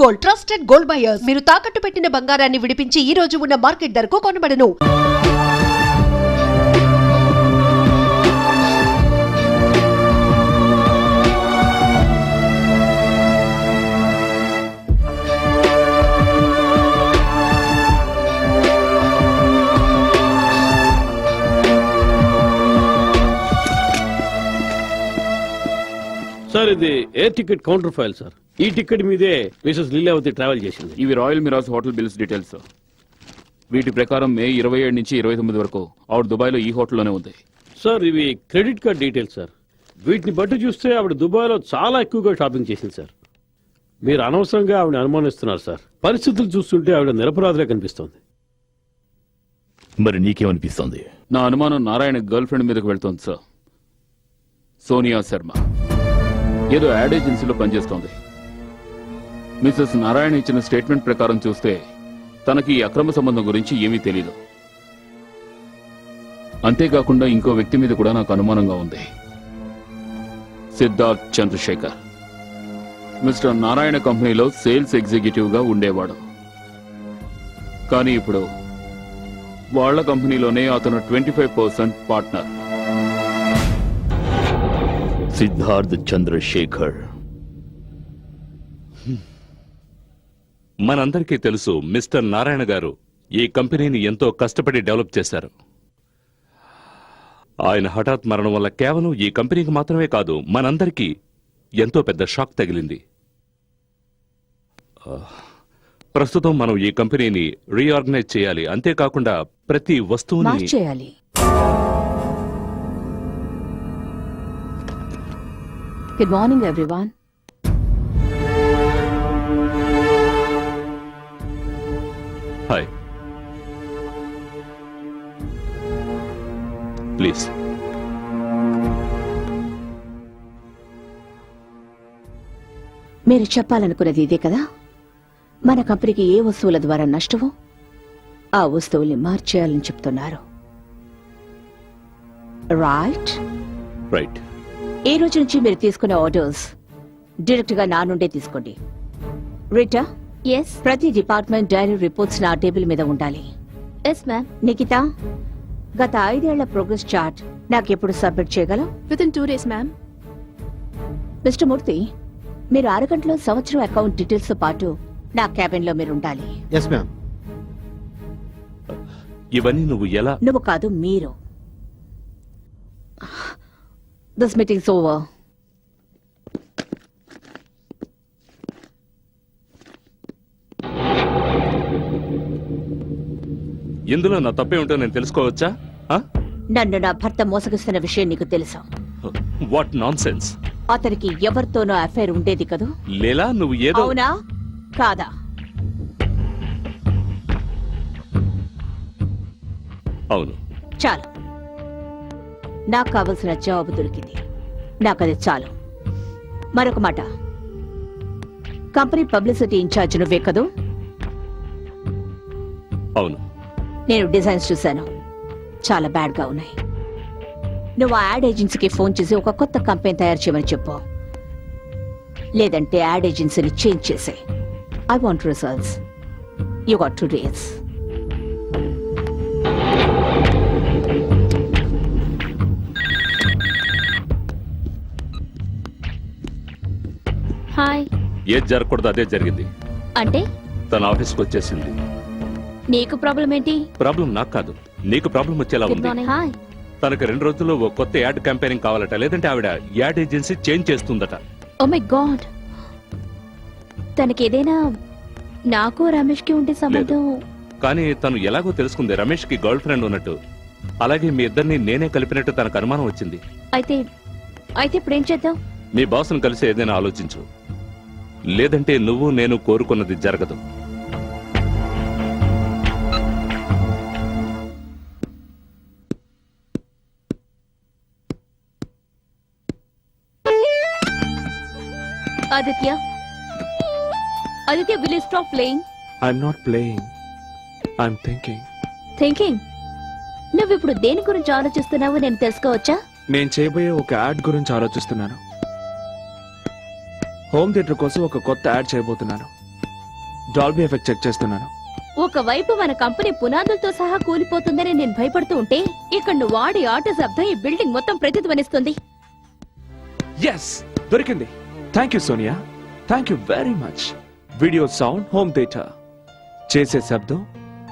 Gold, trusted gold buyers. మీరు తాకట్టు పెట్టిన బంగారాన్ని విడిపించి ఈ రోజు ఉన్న మార్కెట్ ధరకు కొనబడను. సార్ ఇది air ticket counter file sir. ఈ టికెట్ మీదే మిసెస్ లీలావతి ట్రావెల్ చేసింది. ఇవి royal mirage hotel bills details sir. వీటి ప్రకారం మే 27 నుంచి 29 వరకు ఆవిడ దుబాయ్లో ఈ హోటల్లోనే ఉంది. సార్ ఇవి క్రెడిట్ కార్డ్ డీటెయిల్స్ సార్. వీటిని బట్టి చూస్తే ఆవిడ దుబాయ్లో చాలా ఎక్కువగా షాపింగ్ చేసింది సార్. మీరు అనవసరంగా ఆవిడ అనుమానిస్తున్నారు సార్. పరిస్థితులు చూస్తుంటే ఆవిడ నిరపరాధిగా కనిపిస్తోంది. మరి నీకేమనిపిస్తోంది? నా అనుమానం నారాయణ గర్ల్ ఫ్రెండ్ మీదకి వెళ్తోంది సార్. సోనియా శర్మ ఏదో యాడ్ ఏజెన్సీలో పనిచేస్తోంది. మిసెస్ నారాయణ ఇచ్చిన స్టేట్మెంట్ ప్రకారం చూస్తే తనకి ఈ అక్రమ సంబంధం గురించి ఏమీ తెలీదు. అంతేకాకుండా ఇంకో వ్యక్తి మీద కూడా నాకు అనుమానంగా ఉంది. సిద్ధార్థ్ చంద్రశేఖర్ మిస్టర్ నారాయణ కంపెనీలో సేల్స్ ఎగ్జిక్యూటివ్ గా ఉండేవాడు. కానీ ఇప్పుడు వాళ్ల కంపెనీలోనే అతను 25% పార్ట్నర్. సిద్ధార్థ్ చంద్రశేఖర్. మనందరికీ తెలుసు మిస్టర్ నారాయణ గారు ఈ కంపెనీని ఎంతో కష్టపడి డెవలప్ చేశారు. ఆయన హఠాత్ మరణం వల్ల కేవలం ఈ కంపెనీకి మాత్రమే కాదు, మనందరికీ ఎంతో పెద్ద షాక్ తగిలింది. ప్రస్తుతం మనం ఈ కంపెనీని రీఆర్గనైజ్ చేయాలి. అంతేకాకుండా ప్రతి వస్తువుని చేయాలి. Good morning, everyone. Hi, please. మీరు చెప్పాలనుకున్నది ఇదే కదా? మన కంపెనీకి ఏ వస్తువుల ద్వారా నష్టమో ఆ వస్తువుల్ని మార్చేయాలని చెప్తున్నారు. రైట్? రైట్. ఈ రోజు నుంచి మీరు తీసుకునే ఆర్డర్స్ డైరెక్ట్ గా నా నుండే తీసుకోండి. రీటా, ఎస్ ప్రతి డిపార్ట్మెంట్ డైరీ రిపోర్ట్స్ నా టేబుల్ మీద ఉండాలి. Yes ma'am. నిఖిత, గత 5 ఏళ్ల ప్రోగ్రెస్ చార్ట్ నాకెప్పుడు సబ్మిట్ చేయగలవు? Within 2 days ma'am. Mister Murthy, మీరు 6 గంటలో సంవత్సరం అకౌంట్ డీటెయిల్స్ తో పాటు నా క్యాబిన్ లో మీరు ఉండాలి. Yes ma'am. ఇవన్నీ నువ్వు ఎలా? నువ్వు కాదు, మీరు. This meetings over. ఇందులో నా తప్పే ఉంటో నేను తెలుసుకోవచ్చా? నన్ను నా భర్త మోసగిస్తున్న విషయం నీకు తెలుసా? What non sense. అతనికి ఎవరితోనో అఫైర్ ఉండేది కదూ? లేలా, నువ్వు ఏదో. అవునా కాదా? అవును. చాలు, నాకు కావలసిన జవాబు దొరికింది. నాకది చాలు. మరొక మాట, కంపెనీ పబ్లిసిటీ ఇన్ఛార్జ్ నువ్వే కదూ? అవును. నేను డిజైన్స్ చూశాను, చాలా బ్యాడ్ గా ఉన్నాయి. నువ్వు ఆ యాడ్ ఏజెన్సీకి ఫోన్ చేసి ఒక కొత్త కంపెనీ తయారు చేయమని చెప్పు. లేదంటే యాడ్ ఏజెన్సీని చేంజ్ చేసే. I want results. You got 2 days. Hi. ఏది జరగకూడదు అదే జరిగింది. అంటే తన ఆఫీస్కి వచ్చేసింది. నీకు ప్రాబ్లం ఏంటి? ప్రాబ్లం నాకు కాదు, నీకు ప్రాబ్లం వచ్చేలా గుడ్ ఉంది. మార్నింగ్. హాయ్. తనకు 2 రోజుల్లో ఓ కొత్త యాడ్ క్యాంపెయినింగ్ కావాలట, లేదంటే ఆవిడ యాడ్ ఏజెన్సీ చేంజ్ చేస్తుందట. Oh my God. తనకి ఏదైనా నాకు రమేష్ కి ఉంటే సంబంధం? కానీ తను ఎలాగో తెలుసుకుంది రమేష్ కి గర్ల్ ఫ్రెండ్ ఉన్నట్టు. అలాగే మీ ఇద్దరిని నేనే కలిపినట్టు తనకు అనుమానం వచ్చింది. అయితే ఇప్పుడు ఏం చేద్దాం? మీ బాస్ను కలిసి ఏదైనా ఆలోచించు, లేదంటే నువ్వు నేను కోరుకున్నది జరగదు. Aditya, Aditya, will you stop playing? I'm not playing. I'm thinking. Thinking? నువ్వు ఇప్పుడు దేని గురించి ఆలోచిస్తున్నావో నేను తెలుసుకోవచ్చా? నేను చేయబోయే ఒక యాడ్ గురించి ఆలోచిస్తున్నాను. హోమ్ థియేటర్ కోసం ఒక కొత్త యాడ్ చేయబోతున్నాను. డాల్బీ ఎఫెక్ట్ చెక్ చేస్తున్నాను. ఒకవైపు మన కంపెనీ పునాదులతో సహా కూలిపోతుందని నేను భయపడుతూ ఉంటే ఇక్కడ నువ్వు వాడి ఆట శబ్దం ఈ బిల్డింగ్ మొత్తం ప్రతిధ్వనిస్తుంది. ఎస్, దొరికింది. Thank you Sonia, thank you very much. Video, sound, home theatre చేసే శబ్దం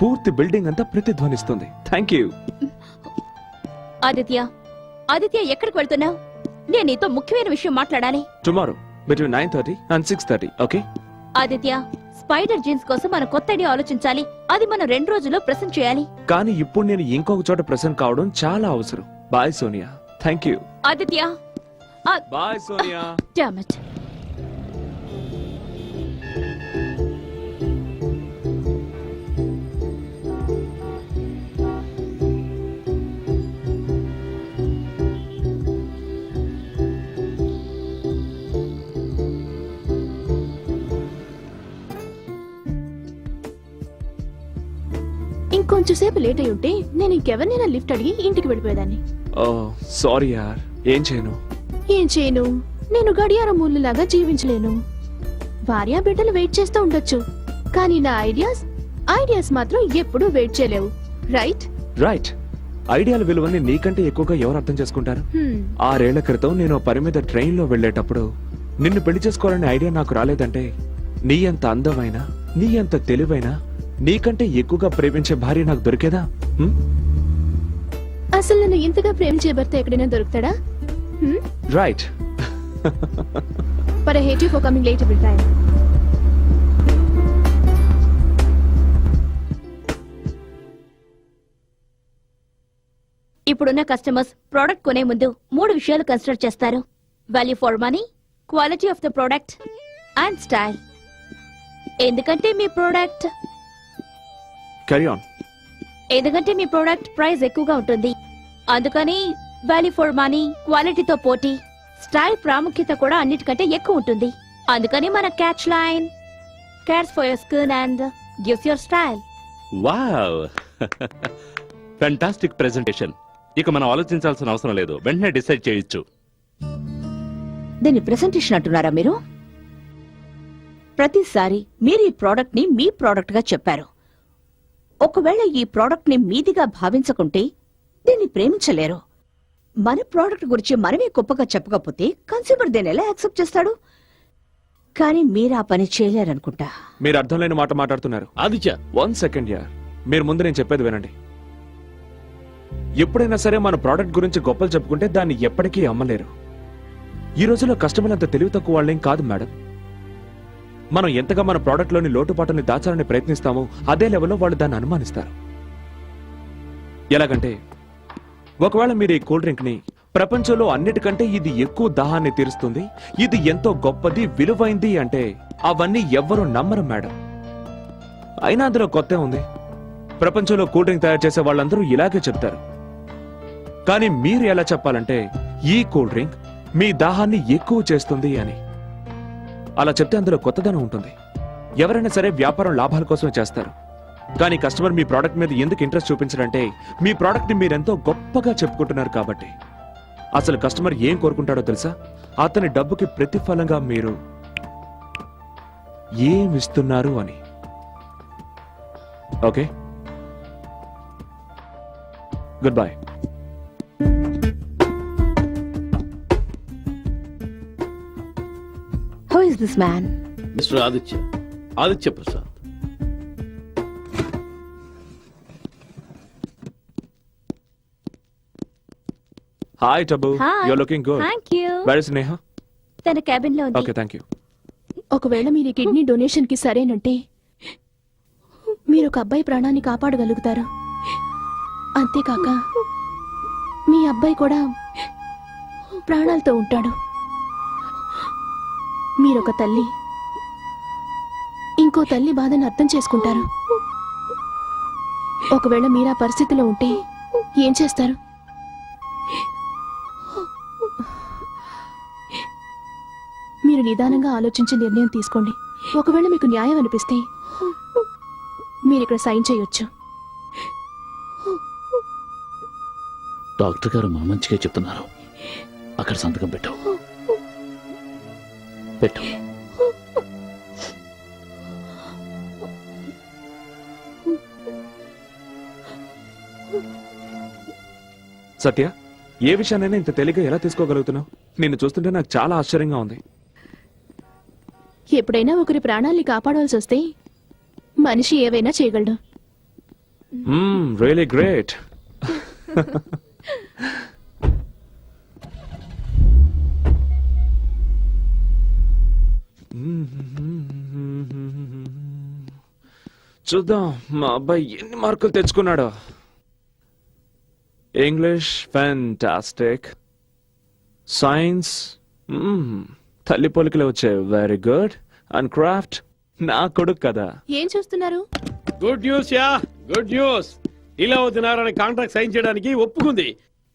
పూర్తి బిల్డింగ్ అంతా ప్రతిధ్వనిస్తుంది. Thank you. ఆదిత్య, ఆదిత్య ఎక్కడికి వెళ్తున్నావు? నేను నీతో ముఖ్యమైన విషయం మాట్లాడాలి. Tomorrow between 9:30 and 6:30. Okay Aditya, spider jeans కోసం మనం కొత్త ఐడియా ఆలోచించాలి. అది మనం 2 రోజుల్లో ప్రెసెంట్ చేయాలి. కానీ ఇప్పుడు నేను ఇంకొక చోట ప్రెసెంట్ కావడం చాలా అవసరం. Bye Sonia. Thank you. Aditya, bye Sonia. damn it. ఇంకొంచెం సేపు లేట్ అయి ఉంటే నేను ఇంకెవరినైనా లిఫ్ట్ అడిగి ఇంటికి వెళ్ళిపోయేదాన్ని. ఓ సారీ యార్, ఏం చేయను. ఏం చేయను, నేను గడియారం ముళ్ళులాగా జీవించలేను. భార్య బిడ్డలు వెయిట్ చేస్తూ ఉండొచ్చు, కానీ నా ఐడియాస్ మాత్రం ఎప్పుడూ వెయిట్ చేయలేవు. Right right. ఐడియాల విలువని నీకంటే ఎక్కువగా ఎవరు అర్థం చేసుకుంటారు? 6 ఏళ్ల క్రితం నేను పని మీద ట్రైన్ లో వెళ్లేటప్పుడు నిన్ను పెళ్లి చేసుకోవాలనే ఐడియా నాకు రాలేదంటే, నీ అంత అందమైన, నీ అంత తెలివైన, నీకంటే ఎక్కువగా ప్రేమించే భార్య నాకు దొరికేదా? అసలు నన్ను ఇంతగా ప్రేమించే భర్త ఎక్కడైనా దొరుకుతాడా? Right. But I hate you for coming late every time. ఇప్పుడున్న కస్టమర్స్ ప్రోడక్ట్ కొనే ముందు 3 విషయాలు కన్సిడర్ చేస్తారు. Value for money, quality of the product and style. ఎందుకంటే మీ ప్రోడక్ట్ ప్రైస్ ఎక్కువగా ఉంటుంది. అందుకని వాల్యూ ఫర్ మనీ, క్వాలిటీతో పోటీ, స్టైల్ ప్రాముఖ్యత కూడా అన్నిటికంటే ఎక్కువ ఉంటుంది. అందుకని మన catch line cares for your skin and gives your style. Wow, fantastic presentation. ఇక మనం ఆలోచించాల్సిన అవసరం లేదు, వెంటనే డిసైడ్ చేయొచ్చు. దీన్ని ప్రెజెంటేషన్ అంటున్నారా మీరు? ప్రతిసారి మీరు ఈ ప్రోడక్ట్ ని మీ ప్రోడక్ట్ గా చెప్పారు. ఒకవేళ ఈ ప్రోడక్ట్ ని మీదిగా భావించకుంటే దీన్ని ప్రేమించలేరు. మన ప్రోడక్ట్ గురించి మనమే గొప్పగా చెప్పకపోతే కన్స్యూమర్ దీన్ని ఎలా యాక్సెప్ట్ చేస్తాడు? కానీ మీరు ఆ పని చేయలేరనుకుంటా. మీరు అర్థం లేని మాట మాట్లాడుతున్నారు. ఆదిత్య, 1 సెకండ్ యార్, మీరు ముందు నేను చెప్పేది వినండి. ఎప్పుడైనా సరే మన ప్రోడక్ట్ గురించి గొప్పలు చెప్పుకుంటే దాన్ని ఎప్పటికీ అమ్మలేరు. ఈ రోజుల్లో కస్టమర్లు అంత తెలివి తక్కువ వాళ్ళేం కాదు మేడం. మనం ఎంతగా మన ప్రోడక్ట్ లోని లోటుపాటుని దాచాలని ప్రయత్నిస్తామో అదే లెవెల్లో వాళ్ళు దాన్ని అనుమానిస్తారు. ఎలాగంటే, ఒకవేళ మీరు ఈ కూల్ డ్రింక్ ని ప్రపంచంలో అన్నిటికంటే ఇది ఎక్కువ దాహాన్ని తీరుస్తుంది, ఇది ఎంతో గొప్పది, విలువైంది అంటే అవన్నీ ఎవ్వరూ నమ్మరు మేడం. అయినా అందులో కొత్త ఉంది. ప్రపంచంలో కూల్ డ్రింక్ తయారు చేసే వాళ్ళందరూ ఇలాగే చెప్తారు. కానీ మీరు ఎలా చెప్పాలంటే ఈ కూల్ డ్రింక్ మీ దాహాన్ని ఎక్కువ చేస్తుంది అని. అలా చెప్తే అందులో కొత్తదనం ఉంటుంది. ఎవరైనా సరే వ్యాపారం లాభాల కోసమే చేస్తారు. కానీ కస్టమర్ మీ ప్రోడక్ట్ మీద ఎందుకు ఇంట్రెస్ట్ చూపించారంటే మీ ప్రోడక్ట్ ని మీరెంతో గొప్పగా చెప్పుకుంటున్నారు కాబట్టి. అసలు కస్టమర్ ఏం కోరుకుంటాడో తెలుసా? అతని డబ్బుకి ప్రతిఫలంగా మీరు ఏమిస్తున్నారు అని. Okay, good bye. Who is this man? Mister Aditya Prasad. Hi Tabu, Hi. You are looking good. Thank you. Where is Neha? తన క్యాబిన్ లో ఉంది. Okay, thank you. ఒకవేళ మీరు ఈ కిడ్నీ డొనేషన్ కి సరేనంటే మీరు ఒక అబ్బాయి ప్రాణాన్ని కాపాడగలుగుతారు. అంతేకాక మీ అబ్బాయి కూడా ప్రాణాలతో ఉంటాడు. మీరొక తల్లి ఇంకో తల్లి బాధను అర్థం చేసుకుంటారు. ఒకవేళ మీరు ఆ పరిస్థితిలో ఉంటే ఏం చేస్తారు? మీరు నిదానంగా ఆలోచించి నిర్ణయం తీసుకోండి. ఒకవేళ మీకు న్యాయం అనిపిస్తే మీరు ఇక్కడ సైన్ చేయొచ్చు. డాక్టర్ గారు మా మంచిగా చెప్తున్నారు. అక్కడ సంతకం పెట్టు. సత్య, ఏ విషయాన్నైనా ఇంత తేలిగ్గా ఎలా తీసుకోగలుగుతున్నావు? నిన్ను చూస్తుంటే నాకు చాలా ఆశ్చర్యంగా ఉంది. ఎప్పుడైనా ఒకరి ప్రాణాల్ని కాపాడాల్సి వస్తే మనిషి ఏవైనా చేయగలడు. Really great. చూద్దాం మా అబ్బాయి ఎన్ని మార్కులు తెచ్చుకున్నాడో. ఇంగ్లీష్ ఫ్యాంటాస్టిక్, సైన్స్ తల్లి పోలికలు వచ్చాయి, వెరీ గుడ్. అండ్ క్రాఫ్ట్ నా కొడుకు కదా. ఏం చూస్తున్నారు? Good news yeah, good news. Leelavathi Narayana contract sign చేయడానికి ఒప్పుకుంది.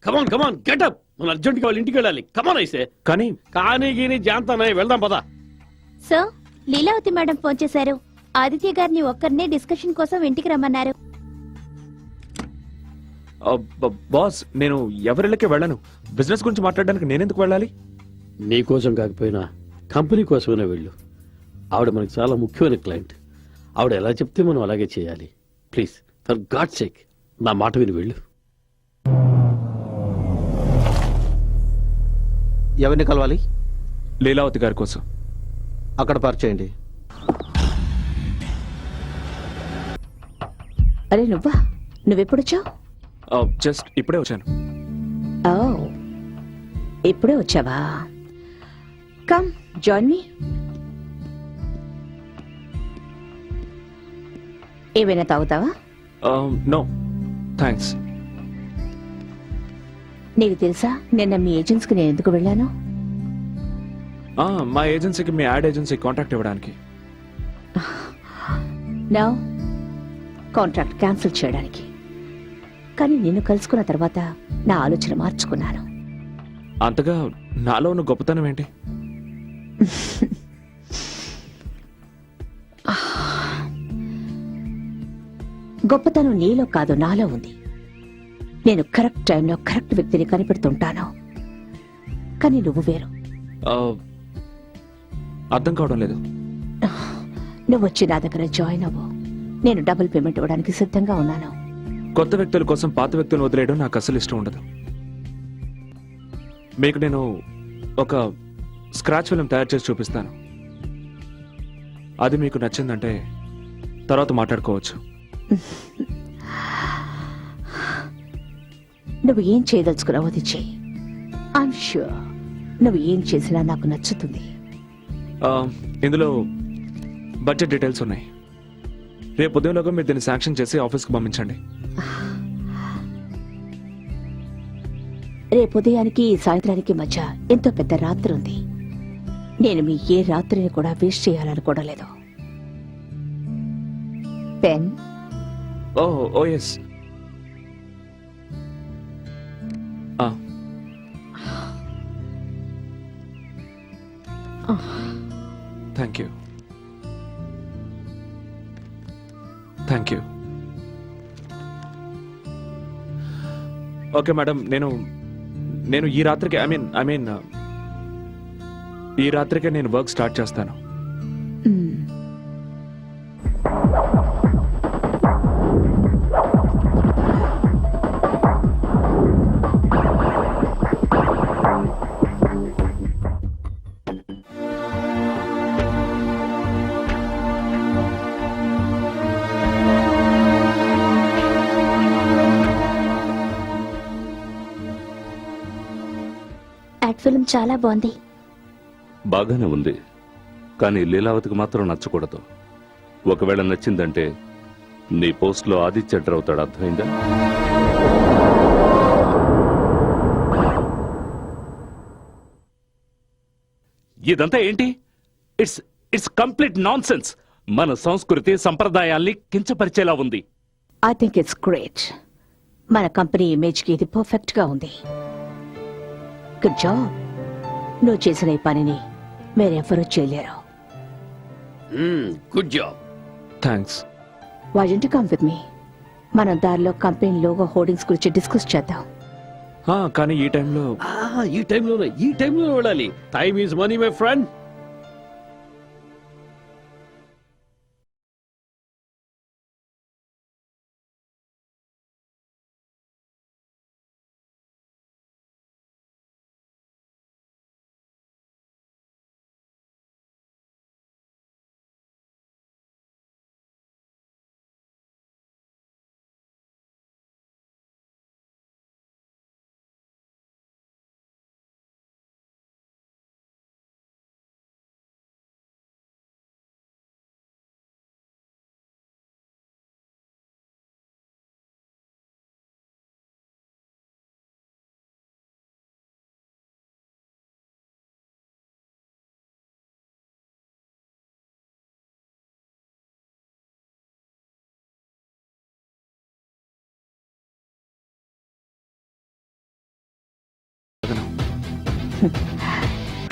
కమాన్ కమాన్ గెటప్, మన అర్జెంట్ గా వాళ్ళ ఇంటికి వెళ్ళాలి. కమాన్ అయితే. కానీ గీని జాంతానయ్య వెళ్దాం పదా. సార్, లీలావతి మేడం ఫోన్ చేశారు. ఆదిత్య గారిని ఒక్కరినే డిస్కషన్ కోసం ఇంటికి రమ్మన్నారు. బాస్, నేను ఎవరిళ్ళకి వెళ్ళను. బిజినెస్ గురించి మాట్లాడడానికి నేనెందుకు వెళ్ళాలి? నీ కోసం కాకపోయినా కంపెనీ కోసమైనా వెళ్ళు. ఆవిడ మనకు చాలా ముఖ్యమైన క్లయింట్. ఆవిడ ఎలా చెప్తే మనం అలాగే చేయాలి. ప్లీజ్ ఫర్ గాడ్ సేక్ నా మాట విని వెళ్ళు. ఎవరిని కలవాలి? లీలావతి గారి కోసం. అక్కడ పార్క్ చేయండి. అరే నువ్వా? నువ్వెప్పుడొచ్చావు? జస్ట్ ఇప్పుడే వచ్చాను. ఓ, ఇప్పుడే వచ్చావా? Come join me. ఏమైనా తాగుతావా? No thanks. నీకు తెలుసా నిన్న మీ ఏజెన్సీకి నేను ఎందుకు వెళ్ళాను? మా ఏజెన్సీకి మీ యాడ్ ఏజెన్సీ కాంటాక్ట్ ఇవ్వడానికి. నో, కాంట్రాక్ట్ క్యాన్సిల్ చేయడానికి. కానీ నిన్ను కలుసుకున్న తర్వాత నా ఆలోచన మార్చుకున్నాను. అంతగా నాలో ఉన్న గొప్పతనం ఏంటి? గొప్పతనం నీలో కాదు, నాలో ఉంది. నేను కరెక్ట్ టైంలో కరెక్ట్ వ్యక్తిని కనిపెడుతుంటాను. కానీ నువ్వు వేరు. అర్థం కావడం లేదు. నువ్వు వచ్చి నా దగ్గర జాయిన్ అవ్వు. నేను డబుల్ పేమెంట్ ఇవ్వడానికి సిద్ధంగా ఉన్నాను. కొత్త వ్యక్తుల కోసం పాత వ్యక్తులను వదిలేయడం నాకు అసలు ఇష్టం ఉండదు. మీకు నేను ఒక స్క్రాచ్ ఫిల్మ్ తయారు చేసి చూపిస్తాను. అది మీకు నచ్చిందంటే తర్వాత మాట్లాడుకోవచ్చు. నువ్వు ఏం చేయదలుచుకున్నావో అది చెయ్యి. ఐఎమ్ ష్యూర్ నువ్వు ఏం చేసినా నాకు నచ్చుతుంది. ఇందులో బడ్జెట్ డీటెయిల్స్ ఉన్నాయి. రేపు ఉదయంలోగా మీరు దీన్ని శాంక్షన్ చేసి ఆఫీస్కి పంపించండి. రేపు ఉదయానికి సాయంత్రానికి మధ్య ఎంతో పెద్ద రాత్రి ఉంది. నేను మీ ఏ రాత్రిని కూడా వేస్ట్ చేయాలనుకోవడం లేదు. Pen? Oh yes. Thank you. Thank you. Okay madam, నేను ఈ రాత్రికి ఐ మీన్ ఈ రాత్రికే నేను వర్క్ స్టార్ట్ చేస్తాను. యాడ్ ఫిల్మ్ చాలా బాగుంది. బాగానే ఉంది, కానీ లీలావతికి మాత్రం నచ్చకూడదు. ఒకవేళ నచ్చిందంటే నీ పోస్ట్ లో ఆదిత్య ఎంటర్ అవుతాడు. అర్థమైందా? ఇదంతా ఏంటి? It's complete non sense. మన సంస్కృతి సంప్రదాయాల్ని కించపరిచేలా ఉంది. I think it's great. మన కంపెనీ ఇమేజ్ కి ఇది పర్ఫెక్ట్ గా ఉంది. Good job. నువ్వు చేసిన ఈ పనిని మీరెవ్వరూ చేయలేరు. Good job. Thanks. Why don't you come with me? మనం దారిలో కంపెనీ లోగో హోర్డింగ్స్ గురించి డిస్కస్ చేద్దాం. కానీ ఈ టైంలో ఈ టైంలో వెళ్ళాలి. Time is money my friend.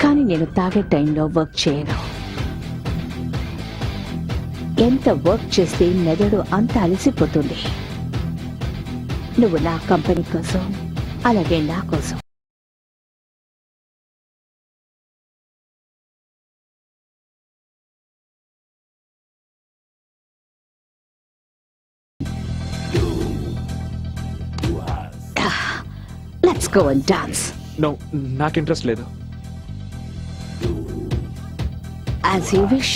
కానీ నేను తాగే టైంలో వర్క్ చేయను. ఎంత వర్క్ చేస్తే మెదడు అంత అలసిపోతుంది. నువ్వు నా కంపెనీ కోసం, అలాగే నా కోసం. Let's go and dance. No, నాకు ఇంట్రెస్ట్ లేదు. As you wish.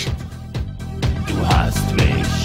Du hast mich